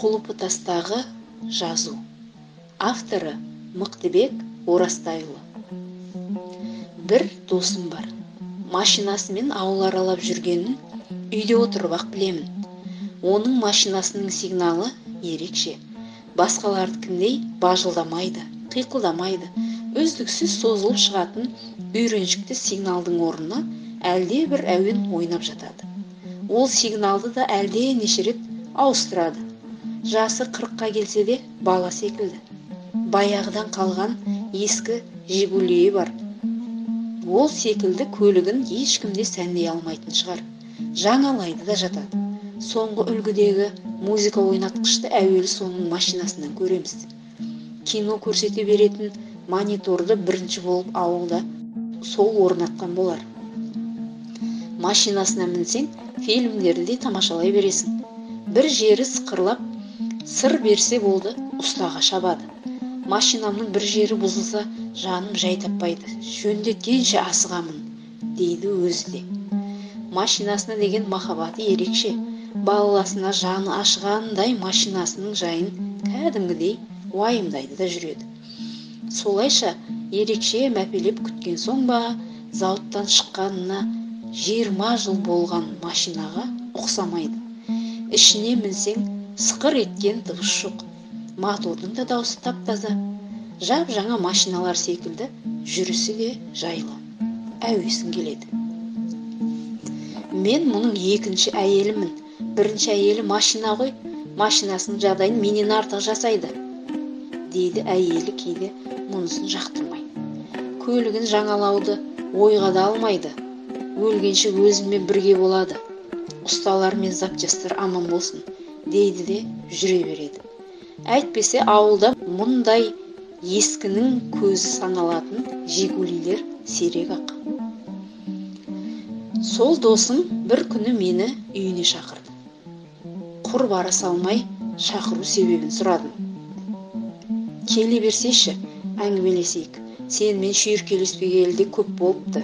Құлпытастағы жазу. Авторы Мықтыбек Орастайұлы. Бір досым бар. Машинасымен ауыл аралап жүргенін үйде отырып-ақ білемін. Оның машинасының сигналы ерекше. Басқалардікіндей бажылдамайды, қиқылдамайды. Үздіксіз созылып шығатын үйреншікті сигналдың орнына әлде бір әуен ойнап жатады. Ол сигналды да әлде неше рет ауыстырады. Жасы 40-қа келсе де бала секілді. Баяғыдан қалған ескі Жигулиі бар. Ол секілді көлігін ешкімде сәндей алмайтын шығар. Жаңалайды да жатады. Соңғы үлгідегі музыка ойнатқышты әуелі соның машинасынан көреміз. Кино көрсете беретін мониторды бірінші болып ауылда сол орнатқан болар. Машинасына мінсең, фильмдерді де тамашалай бересің. Бір жері сықырлап, сыр берсе болды, ұстаға шабады. Машинамның бір жері бұзылса, жаным жай таппайды. Жөндеткенше асығамын, дейді өзі де. Машинасына деген махаббаты ерекше. Баласына жаны ашығандай машинасының жайын кәдімгідей уайымдайды да жүреді. Солайша ерекше мәпелеп күткен соң ба, зауыттан шыққанына 20 жыл болған машинаға ұқсамайды. Ішіне мінсең, сықыр еткен дыбыс жоқ. Мотордың да дауысы тап-таза. Жап-жаңа машиналар секілді жүрісі де жайлы. Әуесін келеді. Мен мұның екінші әйелімін. Бірінші әйелі машина ғой, машинасының жағдайын менен артық жасайды, дейді әйелі кейде мұнысын жақтырмай. Көлігін жаңалауды ойға да алмайды. Өлгенше өзімен бірге болады. Ұсталар мен запчастар аман болсын, дейді де жүре береді. Әйтпесе ауылда мұндай ескінің көзі саналатын Жигулилер сирек ақ. Сол досым бір күні мені үйіне шақырды. Құр бара салмай шақыру себебін сұрадым. Келе берсеші, әңгімелесейік. Сенімен шүйіркелеспегелі де көп болыпты.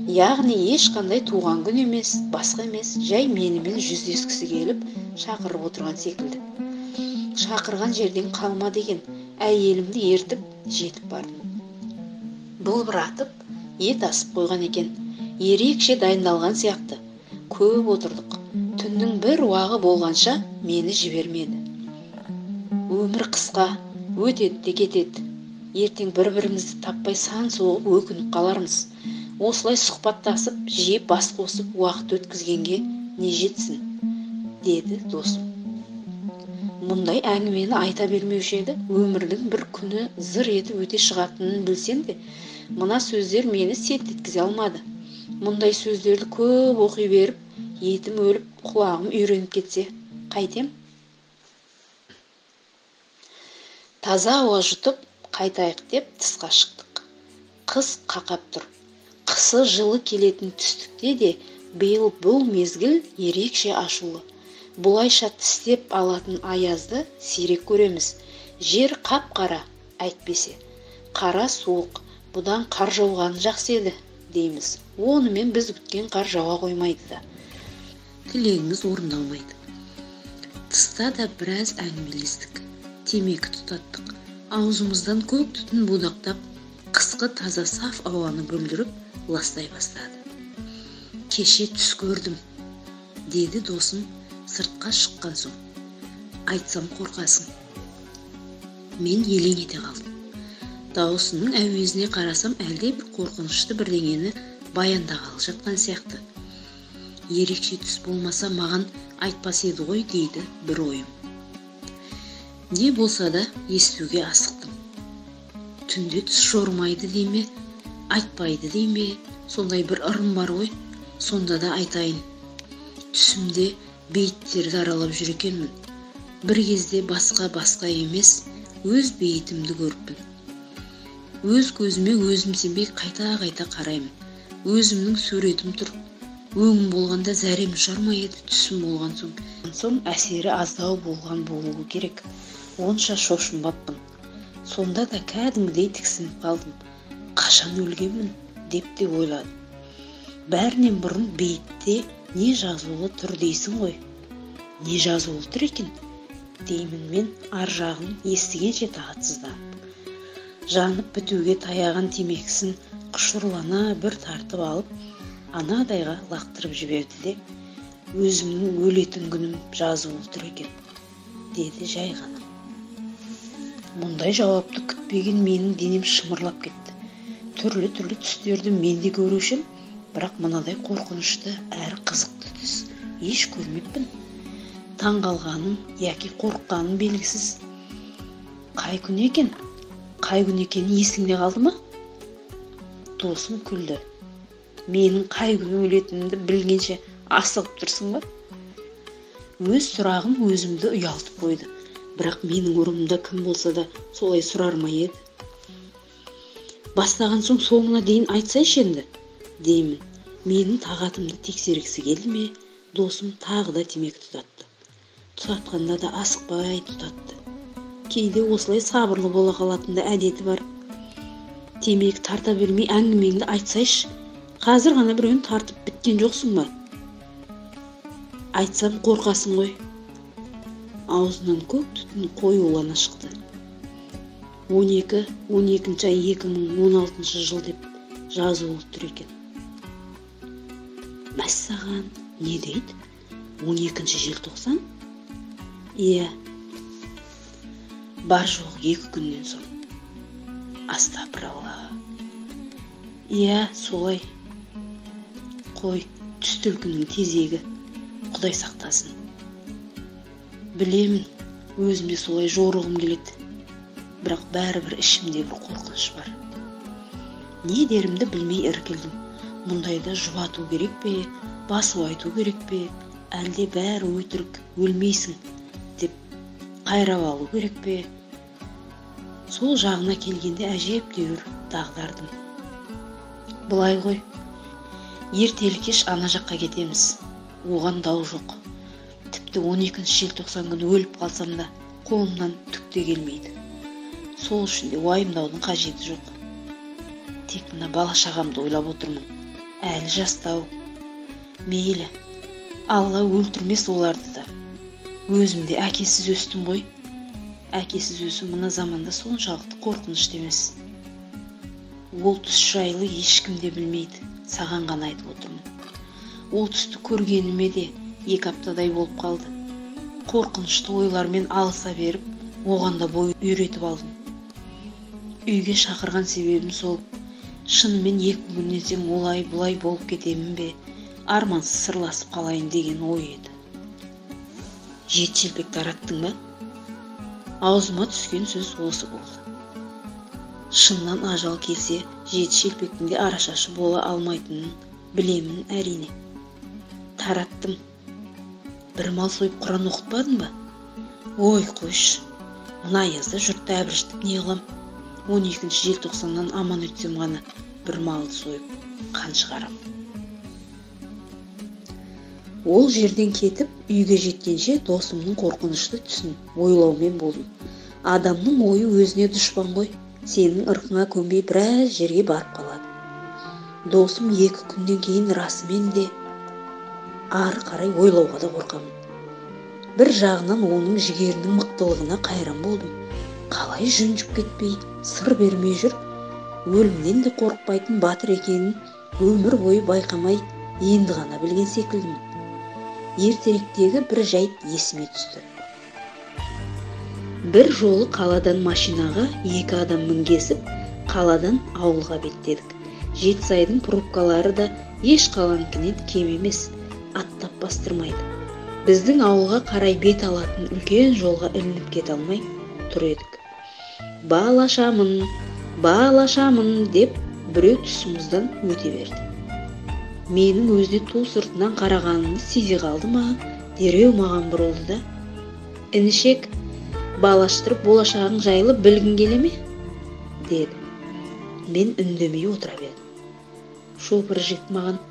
Яғни ешқандай туған күн емес, басқа емес, жай менімен жүздескісі келіп шақырып отырған секілді. Шақырған жерден қалма деген әйелімді ертіп жетіп бардым. Былбыратып, ет асып қойған екен. Ерекше дайындалған сияқты. Көп отырдық. Түннің бір уағы болғанша мені жібермеді. Өмір қысқа, өтеді де кетеді. Ертең бір-бірімізді таппай сан соғып өкініп қалармыз. Осылай сұхбаттасып, жеп бас қосып уақыт өткізгенге не жетсін, деді досым. Мұндай әңгімені айта бермеуші еді, өмірдің бір күні зыр етіп өте шығатынын білсем де, мына сөздер мені селт еткізе алмады. Мұндай сөздерді көп оқи беріп, етім өліп, құлағым үйреніп кетсе, қайтем? Таза ауа жұтып, қайтайық деп тысқа шықтық. Қыс қақап тұр. Қысы жылы келетін түстікте де биыл бұл мезгіл ерекше ашулы. Бұлайша тістеп алатын аязды сирек көреміз. Жер қап-қара, әйтпесе. Қара суық, бұдан қар жауғаны жақсы еді, дейміз. Онымен біз күткен қар жауа қоймайды да. Тілегіміз орындалмайды. Тыста да біраз әңгімелестік. Темекі тұтаттық. Аузымыздан көк түтін будақтап, қысқы таза саф ауаны бүлдіріп, ластай бастады. Кеше түс көрдім, деді досым сыртқа шыққан соң. Айтсам қорқасың. Мен елең ете қалдым. Даусының әуезіне қарасам, әлде бір қорқынышты бірдеңені баяндағалы жатқан сияқты. Ерекше түс болмаса маған айтпас еді ғой, дейді бір ойым. Не болса да естуге асықтым. Түнде түс жормайды дейме, айтпайды дейме, сондай бір ырым бар ғой, сонда да айтайын. Түсімде бейіттерді аралап жүр екенмін. Бір кезде басқа емес, өз бейітімді көріппін. Өз көзіме өзім сенбей қайта-қайта қараймын. Өзімнің суретім тұр. Өңім болғанда зәрем ұшарма еді, түсім болған соң әсері аздау болған болуы керек. Онша шошынбаппын. Сонда да кәдімгідей тіксініп қалдым. Қашан өлгенмін деп те ойладым. Бәрінен бұрын бейітте не жазулы тұр дейсің ғой. Не жазып отыр екен, деймін мен ар жағын естігенше тағатсызданып. Жанып бітуге таяған темекісін құшырлана бір тартып алып, анадайға лақтырып жіберді де, өзімнің өлетін күнім жазып отыр екен, деді жай ғана. Мұндай жауапты күтпеген менің денем шымырлап кетті. Түрлі түстерді мен де көрушім, бірақ мынадай қорқынышты әрі қызықты түс еш көрмеппін. Таң қалғаным яки қорыққаным белгісіз. Қай күн екені есіңде қалды ма? Досым күлді. Менің қай күні өлетінімді білгенше асығып тұрсың ба? Өз сұрағым өзімді ұялтып қойды. Бірақ менің орнымда кім болса да солай сұрар ма еді? Бастаған соң соңына дейін айтсайшы енді, деймін. Менің тағатымды тексергісі келді ме? Досым тағы да темекі тұтатты. Тұтатқанда да асықпай тұтатты. Кейде осылай сабырлы бола қалатында әдеті бар. Темекі тарта бермей әңгімеңді айтсайшы. Қазір ғана біреуін тартып біткен жоқсың ба? Айтсам қорқасың ғой. Аузынан көк түтін қоюлана шықты. 12 ай 2016 жыл деп жазып отыр екен. Мәссаған, не дейді? 12 желтоқсан? Иә. Бар жоқ 2 күннен соң. Астапыралла. Иә, солай. Қой, түс түлкінің тезегі. Құдай сақтасын. Білемін, өзімде солай жорығым келеді. Бірақ бәрібір ішімде бір қорқыныш бар. Не дерімді білмей іркілдім. Мұндайда жұбату керек пе, басу айту керек пе, әлде бәрі өтірік, өлмейсің деп қайрап алу керек пе? Сол жағына келгенде әжептәуір дағдардым. Былай ғой, ертелі-кеш ана жаққа кетеміз. Оған дау жоқ. Тіпті 12 желтоқсан күні өліп қалсам да қолымнан түк те келмейді. Сол үшін де уайымдаудың қажеті жоқ. Тек мына бала-шағамды ойлап отырмын. Әлі жастау. Мейлі, Алла өлтірмес оларды да. Өзімде әкесіз өстім ғой. Әкесіз өсу мына заманда соншалықты қорқынышты емес. Ол түс жайлы ешкім де білмейді. Саған ғана айтып отырмын. Ол түсті көргеніме де 2 аптадай болып қалды. Қорқынышты ойлармен алыса беріп, оған да бой үйретіп алдым. Үйге шақырған себебім сол. Шынымен 2 күннен соң олай бұлай болып кетемін бе, армансыз сырласып қалайын деген ой еді. Жет шелпек тараттың ба? Аузыма түскен сөз осы болды. Шыннан ажал келсе, жет шелпектің де арашашы бола алмайтынын білемін әрине. Тараттым. Бір мал сойып Құран оқытпадың ба? Ой, қойшы. Мына аязда жұртты әбіріштіп не қылам? 12 желтоқсаннан аман өтсем ғана бір малды сойып қан шығарам. Ол жерден кетіп, үйге жеткенше досымның қорқынышты түсін ойлаумен болдым. Адамның ойы өзіне дұшпан ғой. Сенің ырқыңа көнбей біраз жерге барып қалады. Досым 2 күннен кейін расымен де ары қарай ойлауға да қорқамын. Бір жағынан оның жігерінің мықтылығына қайран болдым. Қалай жүнжіп кетпей, сыр бермей жүр, өлімнен де қорықпайтын батыр екенін өмір бойы байқамай енді ғана білген секілдімін. Ертеректегі бір жайт есіме түсті. Бір жолы қаладан машинаға 2 адам мінгесіп, қаладан ауылға беттедік. Жетісайдың пробкалары да еш қаланыкінен кем емес, аттап бастырмайды. Біздің ауылға қарай бет алатын үлкен жолға ілініп кете алмай тұр едік. Балашамын деп біреу тұсымыздан өте берді. Менің өзіне ту сыртынан қарағанымды сезе қалды ма, дереу маған бұрылды да: "Інішек, балаштырып болашағың жайлы білгің келе ме?" деді. Мен үндемей отыра бердім. Шопыр жігіт маған: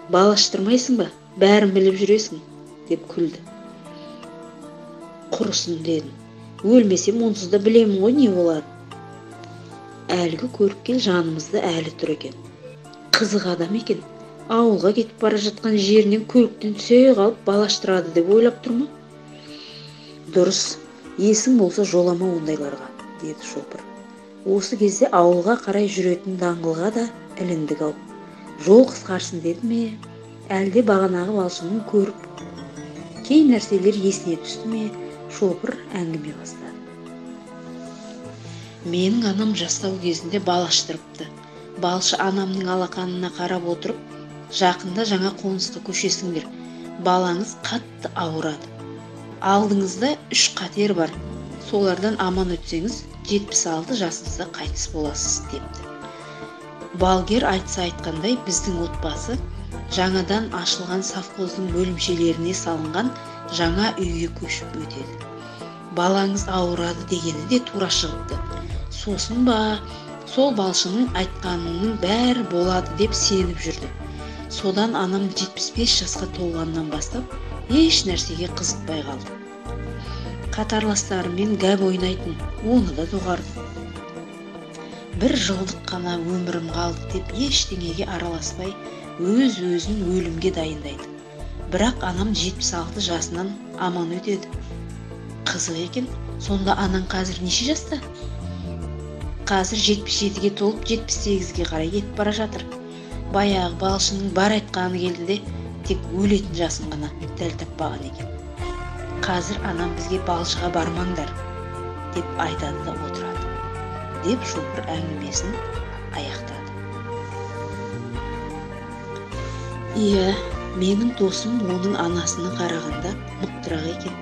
"Балаштырмайсың ба? Бәрін біліп жүресің", деп күлді. "Құрысын", дедім. "Өлмесем онсыз да білемін ғой не болады." Әлгі көріпкел жанымызда әлі тұр екен. Қызық адам екен. Ауылға кетіп бара жатқан жерінен көліктен түсе қалып балаштырады деп ойлап тұрмын. Дұрыс, есің болса жолама ондайларға, деді шопыр. Осы кезде ауылға қарай жүретін даңғылға да іліндік ау. Жол қысқарсын деді ме, әлде бағанағы балшының көріп кей нәрселер есіне түсті ме, шопыр әңгіме бастады. Менің анам жастау кезінде бал аштырыпты. Балшы анамның алақанына қарап отырып, жақында жаңа қонысқа көшесіңдер. Балаңыз қатты ауырады. Алдыңызда 3 қатер бар. Солардан аман өтсеңіз, 76 жасыңызда қайтыс боласыз, депті. Балгер айтса айтқандай, біздің отбасы жаңадан ашылған совхоздың бөлімшелеріне салынған жаңа үйге көшіп өтеді. Балаңыз ауырады дегені де тура шығыпты. Сосын ба, сол балшының айтқанының бәрі болады деп сеніп жүрді. Содан анам 75 жасқа толғаннан бастап еш нәрсеге қызықпай қалды. Қатарластарымен гәп ойнайтын, оны да доғарды. Бір жылдық қана өмірім қалды деп ештеңеге араласпай, өз-өзін өлімге дайындайды. Бірақ анам 76 жасынан аман өтеді. Қызық екен, сонда анаң қазір неше жаста? Қазір 77-ге толып 78-ге қарай кетіп бара жатыр. Баяғы балшының бар айтқаны келді де, тек өлетін жасын ғана дәл таппаған екен. Қазір анам бізге балшыға бармаңдар, деп айтады да отырады, деп шопыр әңгімесін аяқтады. Иә, менің досым оның анасына қарағанда мықтырақ екен.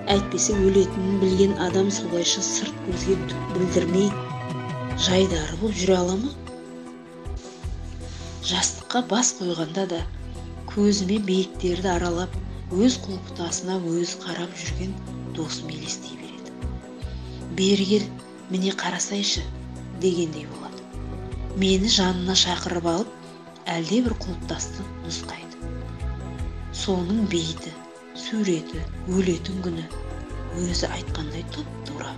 Әйтпесе өлетінін білген адам солайша сырт көзге түк білдірмей, жайдары болып жүре ала ма? Жастыққа бас қойғанда да көзіме биіктерді аралап, өз құлпытасына өзі қарап жүрген досым елестей береді. Бері кел, міне қарасайшы, дегендей болады. Мені жанына шақырып алып, әлде бір құлпытасты нұсқайды. Соның бейіті, суреті, өлетін күні өзі айтқандай тұп-тура.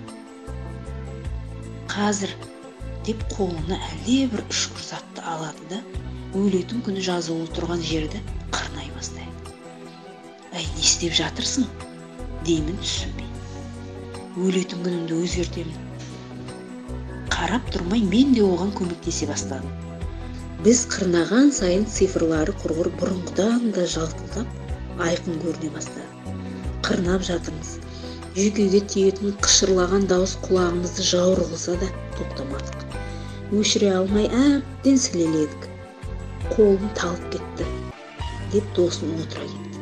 Қазір деп қолына әлде бір үшкір затты алады да, өлетін күні жазулы тұрған жерді қырнай бастайды. Әй, не істеп жатырсың? Деймін түсінбей. Өлетін күнімді өзгертемін. Қарап тұрмай мен де оған көмектесе бастадым. Біз қырнаған сайын цифрлары құрғыр бұрынғыдан да жалтылдап, айқын көріне бастады. Қырнап жатырмыз. Жүйкеге тиетін қышырлаған дауыс құлағымызды жауыр қылса да тоқтамадық. Өшіре алмай әбден сілеледік. Қолым талып кетті, деп досым отыра кетті.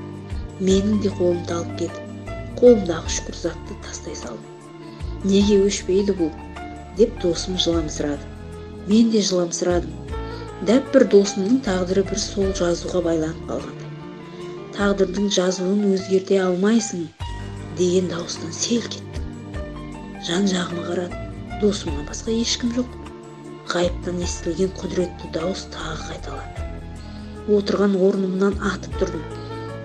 Менің де қолым талып кетіп, қолымдағы үшкір затты тастай салдым. Неге өшпейді бұл? Деп досым жыламсырады. Мен де жыламсырадым. Дәп бір досымның тағдыры бір сол жазуға байланып қалғандай. Тағдырдың жазуын өзгерте алмайсың, деген дауыстан селк еттім. Жан-жағыма қарадым. Досымнан басқа ешкім жоқ. Ғайыптан естілген құдіретті дауыс тағы қайталады. Отырған орнымнан атып тұрдым.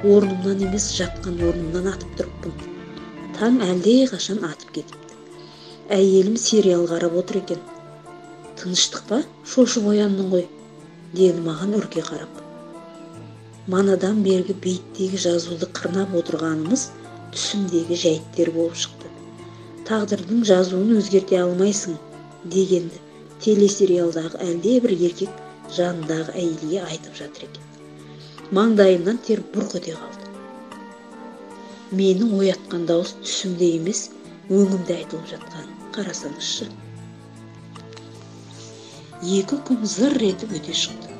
Орнымнан емес, жатқан орнымнан атып тұрыппын. Таң әлде қашан атып кетіпті. Әйелім сериал қарап отыр екен. Тыныштық па? Шошып ояндың ғой, деді маған үрке қарап. Манадан бергі бейіттегі жазуды қырнап отырғанымыз түсімдегі жәйттер болып шықты. Тағдырдың жазуын өзгерте алмайсың, дегенді телесериалдағы әлде бір еркек жанындағы әйелге айтып жатыр екен. Маңдайымнан тер бұрқ ете қалды. Менің оятқан дауыс түсімде емес, өңімде айтылып жатқан. Қарасаңызшы. 2 күн зыр етіп өте шықты.